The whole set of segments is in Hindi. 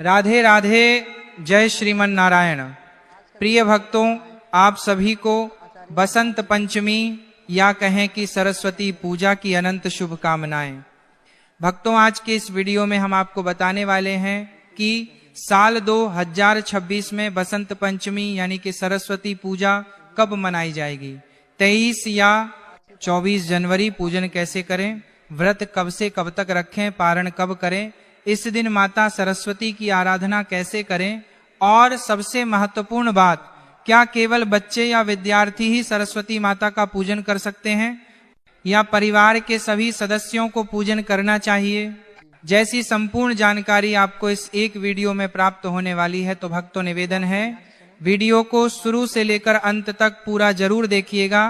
राधे राधे, जय श्रीमन नारायण। प्रिय भक्तों, आप सभी को बसंत पंचमी या कहें कि सरस्वती पूजा की अनंत शुभकामनाएं। भक्तों, आज के इस वीडियो में हम आपको बताने वाले हैं कि साल 2026 में बसंत पंचमी यानी कि सरस्वती पूजा कब मनाई जाएगी। 23 या 24 जनवरी पूजन कैसे करें, व्रत कब से कब तक रखें, पारण कब करें, इस दिन माता सरस्वती की आराधना कैसे करें, और सबसे महत्वपूर्ण बात, क्या केवल बच्चे या विद्यार्थी ही सरस्वती माता का पूजन कर सकते हैं या परिवार के सभी सदस्यों को पूजन करना चाहिए। जैसी संपूर्ण जानकारी आपको इस एक वीडियो में प्राप्त होने वाली है, तो भक्तों निवेदन है वीडियो को शुरू से लेकर अंत तक पूरा जरूर देखिएगा,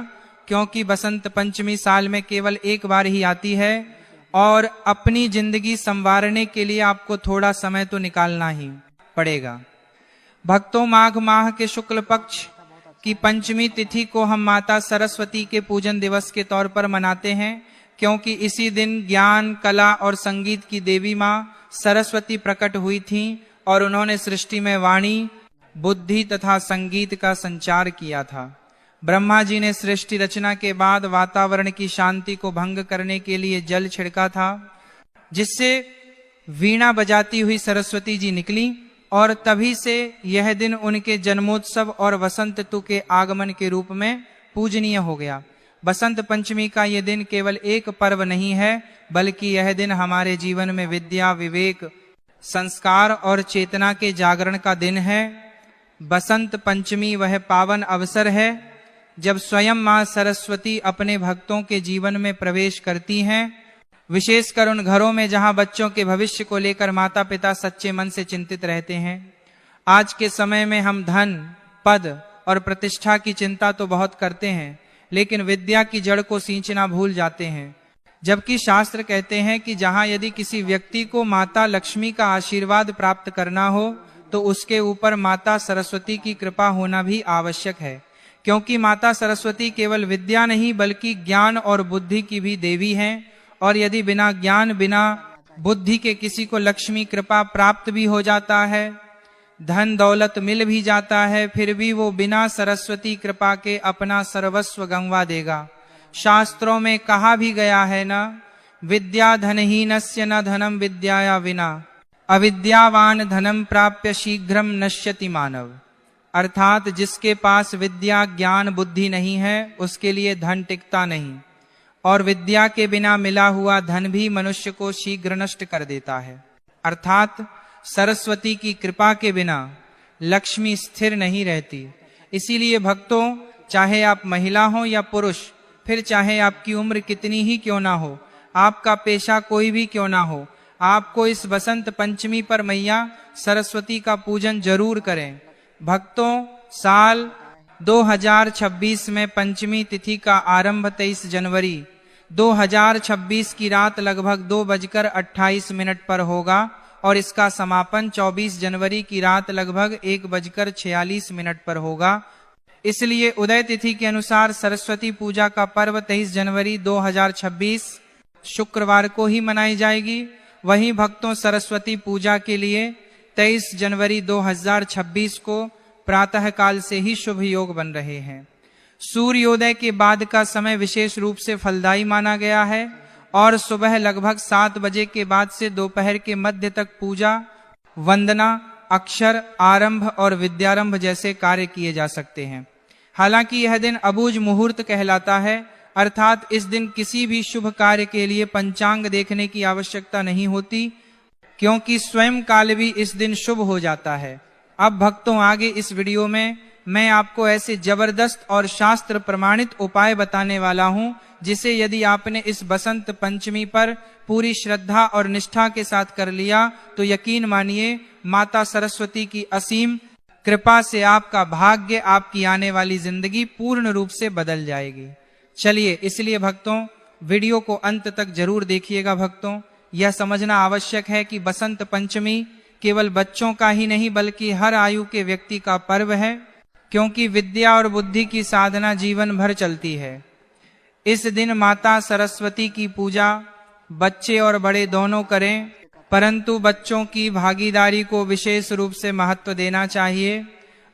क्योंकि बसंत पंचमी साल में केवल एक बार ही आती है और अपनी जिंदगी संवारने के लिए आपको थोड़ा समय तो निकालना ही पड़ेगा। भक्तों, माघ माह के शुक्ल पक्ष की पंचमी तिथि को हम माता सरस्वती के पूजन दिवस के तौर पर मनाते हैं, क्योंकि इसी दिन ज्ञान, कला और संगीत की देवी मां सरस्वती प्रकट हुई थीं और उन्होंने सृष्टि में वाणी, बुद्धि तथा संगीत का संचार किया था। ब्रह्मा जी ने सृष्टि रचना के बाद वातावरण की शांति को भंग करने के लिए जल छिड़का था, जिससे वीणा बजाती हुई सरस्वती जी निकली, और तभी से यह दिन उनके जन्मोत्सव और वसंत ऋतु के आगमन के रूप में पूजनीय हो गया। बसंत पंचमी का यह दिन केवल एक पर्व नहीं है, बल्कि यह दिन हमारे जीवन में विद्या, विवेक, संस्कार और चेतना के जागरण का दिन है। बसंत पंचमी वह पावन अवसर है जब स्वयं मां सरस्वती अपने भक्तों के जीवन में प्रवेश करती हैं, विशेषकर उन घरों में जहां बच्चों के भविष्य को लेकर माता पिता सच्चे मन से चिंतित रहते हैं। आज के समय में हम धन, पद और प्रतिष्ठा की चिंता तो बहुत करते हैं, लेकिन विद्या की जड़ को सींचना भूल जाते हैं। जबकि शास्त्र कहते हैं कि जहां यदि किसी व्यक्ति को माता लक्ष्मी का आशीर्वाद प्राप्त करना हो, तो उसके ऊपर माता सरस्वती की कृपा होना भी आवश्यक है, क्योंकि माता सरस्वती केवल विद्या नहीं बल्कि ज्ञान और बुद्धि की भी देवी हैं। और यदि बिना ज्ञान, बिना बुद्धि के किसी को लक्ष्मी कृपा प्राप्त भी हो जाता है, धन दौलत मिल भी जाता है, फिर भी वो बिना सरस्वती कृपा के अपना सर्वस्व गंवा देगा। शास्त्रों में कहा भी गया है ना, विद्या धनहीनस्य न धनम विद्याया विना, अविद्यावान धनम प्राप्य शीघ्रम नश्यति मानव। अर्थात जिसके पास विद्या, ज्ञान, बुद्धि नहीं है, उसके लिए धन टिकता नहीं, और विद्या के बिना मिला हुआ धन भी मनुष्य को शीघ्र नष्ट कर देता है। अर्थात सरस्वती की कृपा के बिना लक्ष्मी स्थिर नहीं रहती। इसीलिए भक्तों, चाहे आप महिला हो या पुरुष, फिर चाहे आपकी उम्र कितनी ही क्यों ना हो, आपका पेशा कोई भी क्यों ना हो, आपको इस बसंत पंचमी पर मैया सरस्वती का पूजन जरूर करें। भक्तों, साल 2026 में पंचमी तिथि का आरंभ 23 जनवरी 2026 की रात लगभग 2:28 पर होगा और इसका समापन 24 जनवरी की रात लगभग 1:46 पर होगा। इसलिए उदय तिथि के अनुसार सरस्वती पूजा का पर्व 23 जनवरी 2026 शुक्रवार को ही मनाई जाएगी। वहीं भक्तों, सरस्वती पूजा के लिए 23 जनवरी 2026 को प्रातः काल से ही शुभ योग बन रहे हैं। सूर्योदय के बाद का समय विशेष रूप से फलदायी माना गया है और सुबह लगभग 7 बजे के बाद से दोपहर के मध्य तक पूजा, वंदना, अक्षर आरंभ और विद्यारंभ जैसे कार्य किए जा सकते हैं। हालांकि यह दिन अबूझ मुहूर्त कहलाता है, अर्थात इस दिन किसी भी शुभ कार्य के लिए पंचांग देखने की आवश्यकता नहीं होती, क्योंकि स्वयं काल भी इस दिन शुभ हो जाता है। अब भक्तों, आगे इस वीडियो में मैं आपको ऐसे जबरदस्त और शास्त्र प्रमाणित उपाय बताने वाला हूं, जिसे यदि आपने इस बसंत पंचमी पर पूरी श्रद्धा और निष्ठा के साथ कर लिया, तो यकीन मानिए माता सरस्वती की असीम कृपा से आपका भाग्य, आपकी आने वाली जिंदगी पूर्ण रूप से बदल जाएगी। चलिए, इसलिए भक्तों, वीडियो को अंत तक जरूर देखिएगा। भक्तों, यह समझना आवश्यक है कि बसंत पंचमी केवल बच्चों का ही नहीं बल्कि हर आयु के व्यक्ति का पर्व है, क्योंकि विद्या और बुद्धि की साधना जीवन भर चलती है। इस दिन माता सरस्वती की पूजा बच्चे और बड़े दोनों करें, परंतु बच्चों की भागीदारी को विशेष रूप से महत्व देना चाहिए।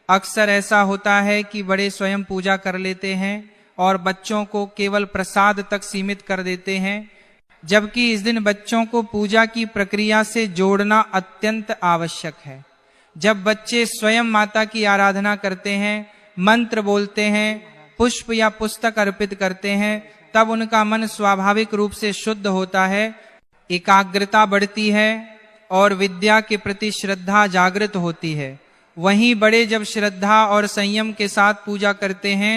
अक्सर ऐसा होता है कि बड़े स्वयं पूजा कर लेते हैं और बच्चों को केवल प्रसाद तक सीमित कर देते हैं, जबकि इस दिन बच्चों को पूजा की प्रक्रिया से जोड़ना अत्यंत आवश्यक है। जब बच्चे स्वयं माता की आराधना करते हैं, मंत्र बोलते हैं, पुष्प या पुस्तक अर्पित करते हैं, तब उनका मन स्वाभाविक रूप से शुद्ध होता है, एकाग्रता बढ़ती है और विद्या के प्रति श्रद्धा जागृत होती है। वहीं बड़े जब श्रद्धा और संयम के साथ पूजा करते हैं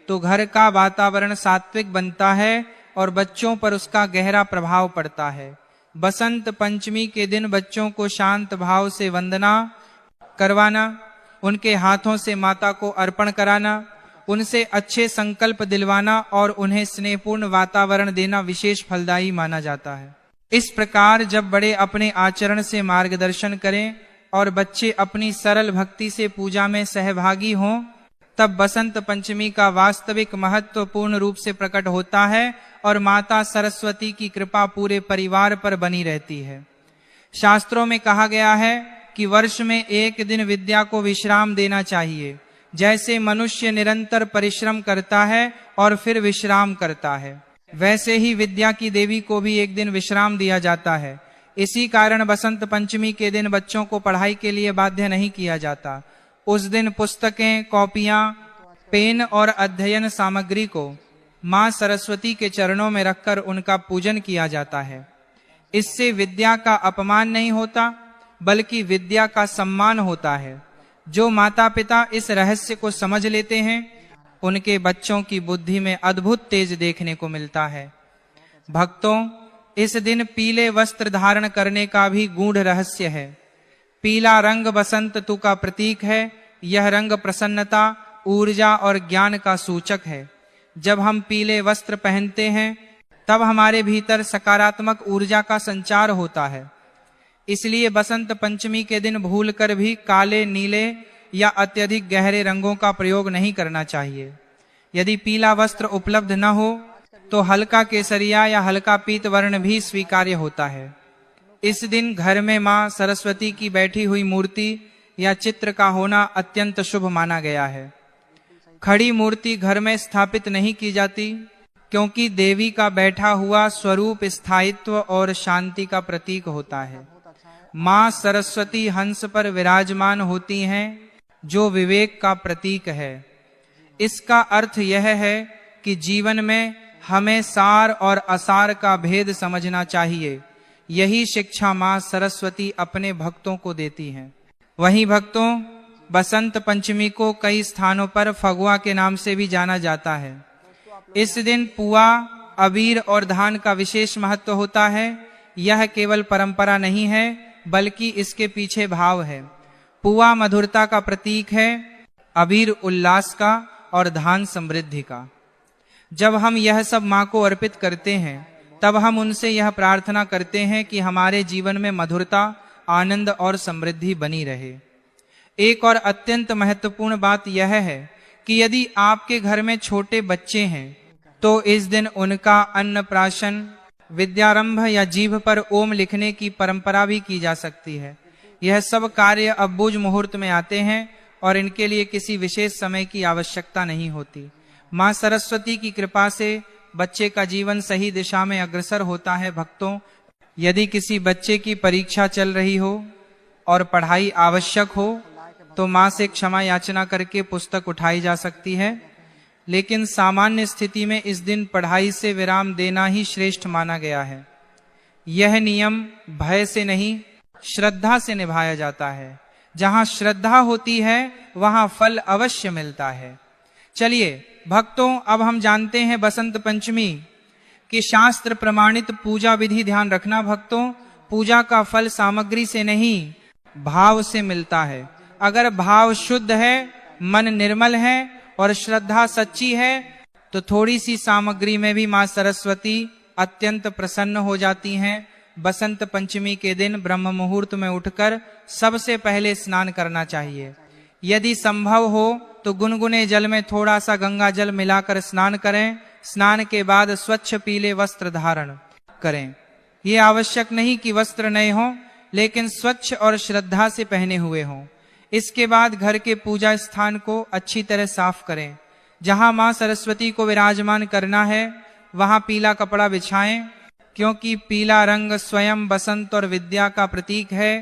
तो घर का वातावरण सात्विक बनता है और बच्चों पर उसका गहरा प्रभाव पड़ता है। बसंत पंचमी के दिन बच्चों को शांत भाव से वंदना करवाना, उनके हाथों से माता को अर्पण कराना, उनसे अच्छे संकल्प दिलवाना और उन्हें स्नेहपूर्ण वातावरण देना विशेष फलदायी माना जाता है। इस प्रकार जब बड़े अपने आचरण से मार्गदर्शन करें और बच्चे अपनी सरल भक्ति से पूजा में सहभागी हों, तब बसंत पंचमी का वास्तविक महत्व पूर्ण रूप से प्रकट होता है और माता सरस्वती की कृपा पूरे परिवार पर बनी रहती है। शास्त्रों में कहा गया है कि वर्ष में एक दिन विद्या को विश्राम देना चाहिए। जैसे मनुष्य निरंतर परिश्रम करता है और फिर विश्राम करता है, वैसे ही विद्या की देवी को भी एक दिन विश्राम दिया जाता है। इसी कारण बसंत पंचमी के दिन बच्चों को पढ़ाई के लिए बाध्य नहीं किया जाता। उस दिन पुस्तकें, कॉपियां, पेन और अध्ययन सामग्री को मां सरस्वती के चरणों में रखकर उनका पूजन किया जाता है। इससे विद्या का अपमान नहीं होता, बल्कि विद्या का सम्मान होता है। जो माता पिता इस रहस्य को समझ लेते हैं, उनके बच्चों की बुद्धि में अद्भुत तेज देखने को मिलता है। भक्तों, इस दिन पीले वस्त्र धारण करने का भी गूढ़ रहस्य है। पीला रंग बसंत ऋतु का प्रतीक है। यह रंग प्रसन्नता, ऊर्जा और ज्ञान का सूचक है। जब हम पीले वस्त्र पहनते हैं तब हमारे भीतर सकारात्मक ऊर्जा का संचार होता है। इसलिए बसंत पंचमी के दिन भूलकर भी काले, नीले या अत्यधिक गहरे रंगों का प्रयोग नहीं करना चाहिए। यदि पीला वस्त्र उपलब्ध न हो तो हल्का केसरिया या हल्का पीत वर्ण भी स्वीकार्य होता है। इस दिन घर में मां सरस्वती की बैठी हुई मूर्ति या चित्र का होना अत्यंत शुभ माना गया है। खड़ी मूर्ति घर में स्थापित नहीं की जाती, क्योंकि देवी का बैठा हुआ स्वरूप स्थायित्व और शांति का प्रतीक होता है। मां सरस्वती हंस पर विराजमान होती हैं, जो विवेक का प्रतीक है। इसका अर्थ यह है कि जीवन में हमें सार और असार का भेद समझना चाहिए। यही शिक्षा मां सरस्वती अपने भक्तों को देती हैं। वहीं भक्तों, बसंत पंचमी को कई स्थानों पर फगुआ के नाम से भी जाना जाता है। इस दिन पुआ, अबीर और धान का विशेष महत्व होता है। यह केवल परंपरा नहीं है, बल्कि इसके पीछे भाव है। पुआ मधुरता का प्रतीक है, अबीर उल्लास का और धान समृद्धि का। जब हम यह सब मां को अर्पित करते हैं, तब हम उनसे यह प्रार्थना करते हैं कि हमारे जीवन में मधुरता, आनंद और समृद्धि बनी रहे। एक और अत्यंत महत्वपूर्ण बात यह है कि यदि आपके घर में छोटे बच्चे हैं तो इस दिन उनका अन्नप्राशन, विद्यारंभ या जीभ पर ओम लिखने की परंपरा भी की जा सकती है। यह सब कार्य अब बुझ मुहूर्त में आते हैं और इनके लिए किसी विशेष समय की आवश्यकता नहीं होती। मां सरस्वती की कृपा से बच्चे का जीवन सही दिशा में अग्रसर होता है। भक्तों, यदि किसी बच्चे की परीक्षा चल रही हो और पढ़ाई आवश्यक हो तो मां से क्षमा याचना करके पुस्तक उठाई जा सकती है, लेकिन सामान्य स्थिति में इस दिन पढ़ाई से विराम देना ही श्रेष्ठ माना गया है। यह नियम भय से नहीं, श्रद्धा से निभाया जाता है। जहां श्रद्धा होती है वहां फल अवश्य मिलता है। चलिए भक्तों, अब हम जानते हैं बसंत पंचमी की शास्त्र प्रमाणित पूजा विधि। ध्यान रखना भक्तों, पूजा का फल सामग्री से नहीं, भाव से मिलता है। अगर भाव शुद्ध है, मन निर्मल है और श्रद्धा सच्ची है तो थोड़ी सी सामग्री में भी मां सरस्वती अत्यंत प्रसन्न हो जाती हैं। बसंत पंचमी के दिन ब्रह्म मुहूर्त में उठकर सबसे पहले स्नान करना चाहिए। यदि संभव हो तो गुनगुने जल में थोड़ा सा गंगा जल मिलाकर स्नान करें। स्नान के बाद स्वच्छ पीले वस्त्र धारण करें। ये आवश्यक नहीं कि वस्त्र नए हों, लेकिन स्वच्छ और श्रद्धा से पहने हुए हों। इसके बाद घर के पूजा स्थान को अच्छी तरह साफ करें। जहां मां सरस्वती को विराजमान करना है वहां पीला कपड़ा बिछाएं, क्योंकि पीला रंग स्वयं बसंत और विद्या का प्रतीक है।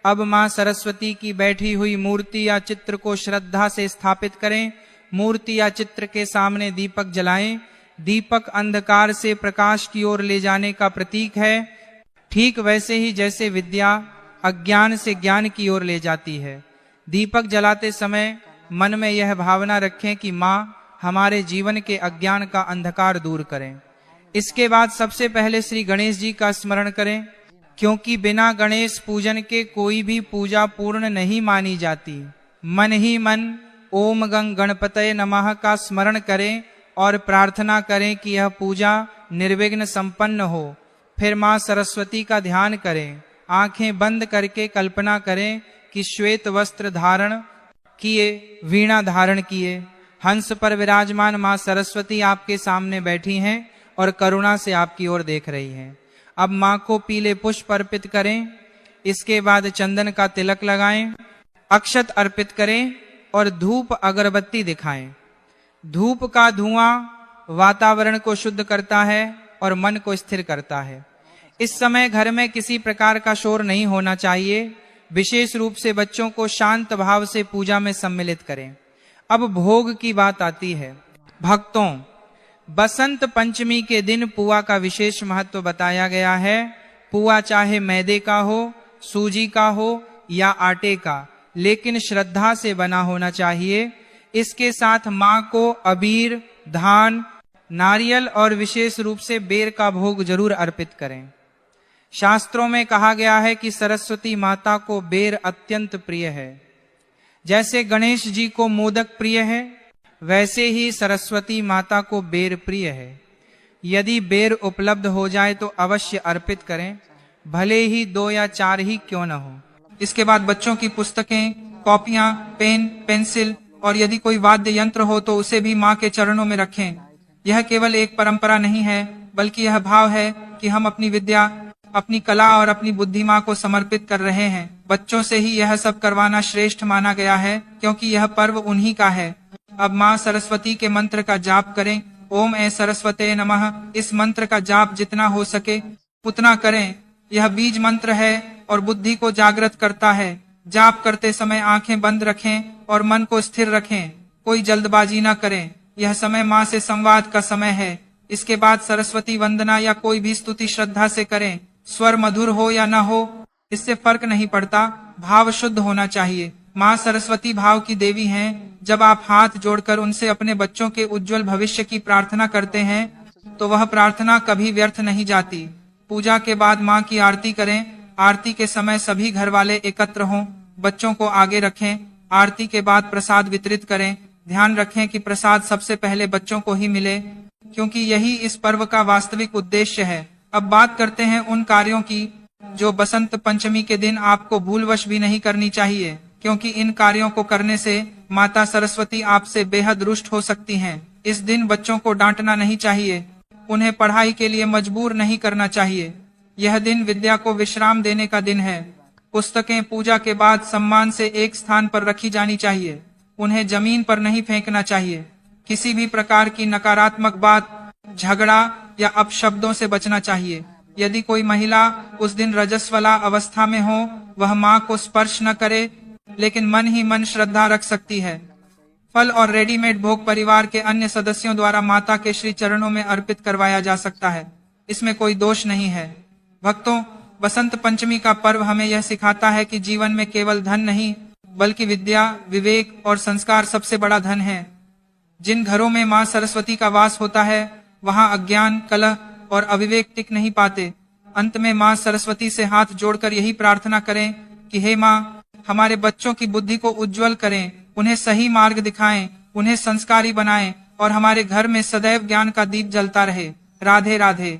अब मां सरस्वती की बैठी हुई मूर्ति या चित्र को श्रद्धा से स्थापित करें। मूर्ति या चित्र के सामने दीपक जलाएं। दीपक अंधकार से प्रकाश की ओर ले जाने का प्रतीक है, ठीक वैसे ही जैसे विद्या अज्ञान से ज्ञान की ओर ले जाती है। दीपक जलाते समय मन में यह भावना रखें कि मां हमारे जीवन के अज्ञान का अंधकार दूर करें। इसके बाद सबसे पहले श्री गणेश जी का स्मरण करें, क्योंकि बिना गणेश पूजन के कोई भी पूजा पूर्ण नहीं मानी जाती। मन ही मन ओम गंग गणपतये नमः का स्मरण करें और प्रार्थना करें कि यह पूजा निर्विघ्न संपन्न हो। फिर मां सरस्वती का ध्यान करें। आंखें बंद करके कल्पना करें कि श्वेत वस्त्र धारण किए, वीणा धारण किए, हंस पर विराजमान मां सरस्वती आपके सामने बैठी हैं और करुणा से आपकी ओर देख रही हैं। अब मां को पीले पुष्प अर्पित करें। इसके बाद चंदन का तिलक लगाएं, अक्षत अर्पित करें और धूप अगरबत्ती दिखाएं। धूप का धुआं वातावरण को शुद्ध करता है और मन को स्थिर करता है। इस समय घर में किसी प्रकार का शोर नहीं होना चाहिए। विशेष रूप से बच्चों को शांत भाव से पूजा में सम्मिलित करें। अब भोग की बात आती है। भक्तों, बसंत पंचमी के दिन पुआ का विशेष महत्व बताया गया है। पुआ चाहे मैदे का हो, सूजी का हो या आटे का, लेकिन श्रद्धा से बना होना चाहिए। इसके साथ मां को अबीर, धान, नारियल और विशेष रूप से बेर का भोग जरूर अर्पित करें। शास्त्रों में कहा गया है कि सरस्वती माता को बेर अत्यंत प्रिय है। जैसे गणेश जी को मोदक प्रिय है, वैसे ही सरस्वती माता को बेर प्रिय है। यदि बेर उपलब्ध हो जाए तो अवश्य अर्पित करें, भले ही 2 या 4 ही क्यों न हो। इसके बाद बच्चों की पुस्तकें, कॉपियां, पेन, पेंसिल और यदि कोई वाद्य यंत्र हो तो उसे भी मां के चरणों में रखें। यह केवल एक परंपरा नहीं है, बल्कि यह भाव है कि हम अपनी विद्या, अपनी कला और अपनी बुद्धि मां को समर्पित कर रहे हैं। बच्चों से ही यह सब करवाना श्रेष्ठ माना गया है, क्योंकि यह पर्व उन्हीं का है। अब मां सरस्वती के मंत्र का जाप करें। ओम ऐ सरस्वते नमः। इस मंत्र का जाप जितना हो सके उतना करें। यह बीज मंत्र है और बुद्धि को जागृत करता है। जाप करते समय आंखें बंद रखें और मन को स्थिर रखें। कोई जल्दबाजी न करें। यह समय मां से संवाद का समय है। इसके बाद सरस्वती वंदना या कोई भी स्तुति श्रद्धा से करें। स्वर मधुर हो या न हो, इससे फर्क नहीं पड़ता, भाव शुद्ध होना चाहिए। मां सरस्वती भाव की देवी हैं। जब आप हाथ जोड़कर उनसे अपने बच्चों के उज्जवल भविष्य की प्रार्थना करते हैं तो वह प्रार्थना कभी व्यर्थ नहीं जाती। पूजा के बाद मां की आरती करें। आरती के समय सभी घर वाले एकत्र हों, बच्चों को आगे रखें। आरती के बाद प्रसाद वितरित करें। ध्यान रखें कि प्रसाद सबसे पहले बच्चों को ही मिले, क्योंकि यही इस पर्व का वास्तविक उद्देश्य है। अब बात करते हैं उन कार्यों की जो बसंत पंचमी के दिन आपको भूलवश भी नहीं करनी चाहिए, क्योंकि इन कार्यों को करने से माता सरस्वती आपसे बेहद रुष्ट हो सकती हैं। इस दिन बच्चों को डांटना नहीं चाहिए, उन्हें पढ़ाई के लिए मजबूर नहीं करना चाहिए। यह दिन विद्या को विश्राम देने का दिन है। पुस्तकें पूजा के बाद सम्मान से एक स्थान पर रखी जानी चाहिए। उन्हें जमीन पर नहीं फेंकना चाहिए। किसी भी प्रकार की नकारात्मक बात, झगड़ा या अपशब्दों से बचना चाहिए। यदि कोई महिला उस दिन रजस्वला अवस्था में हो, वह मां को स्पर्श न करे, लेकिन मन ही मन श्रद्धा रख सकती है। फल और रेडीमेड भोग परिवार के अन्य सदस्यों द्वारा माता के श्री चरणों में अर्पित करवाया जा सकता है। इसमें कोई दोष नहीं है। भक्तों, बसंत पंचमी का पर्व हमें यह सिखाता है कि जीवन में केवल धन नहीं, बल्कि विद्या, विवेक और संस्कार सबसे बड़ा धन है। जिन घरों में मां सरस्वती का वास होता है, वहां अज्ञान, कलह और अविवेक टिक नहीं पाते। अंत में मां सरस्वती से हाथ जोड़कर यही प्रार्थना करें कि हे मां, हमारे बच्चों की बुद्धि को उज्जवल करें, उन्हें सही मार्ग दिखाएं, उन्हें संस्कारी बनाएं और हमारे घर में सदैव ज्ञान का दीप जलता रहे। राधे राधे।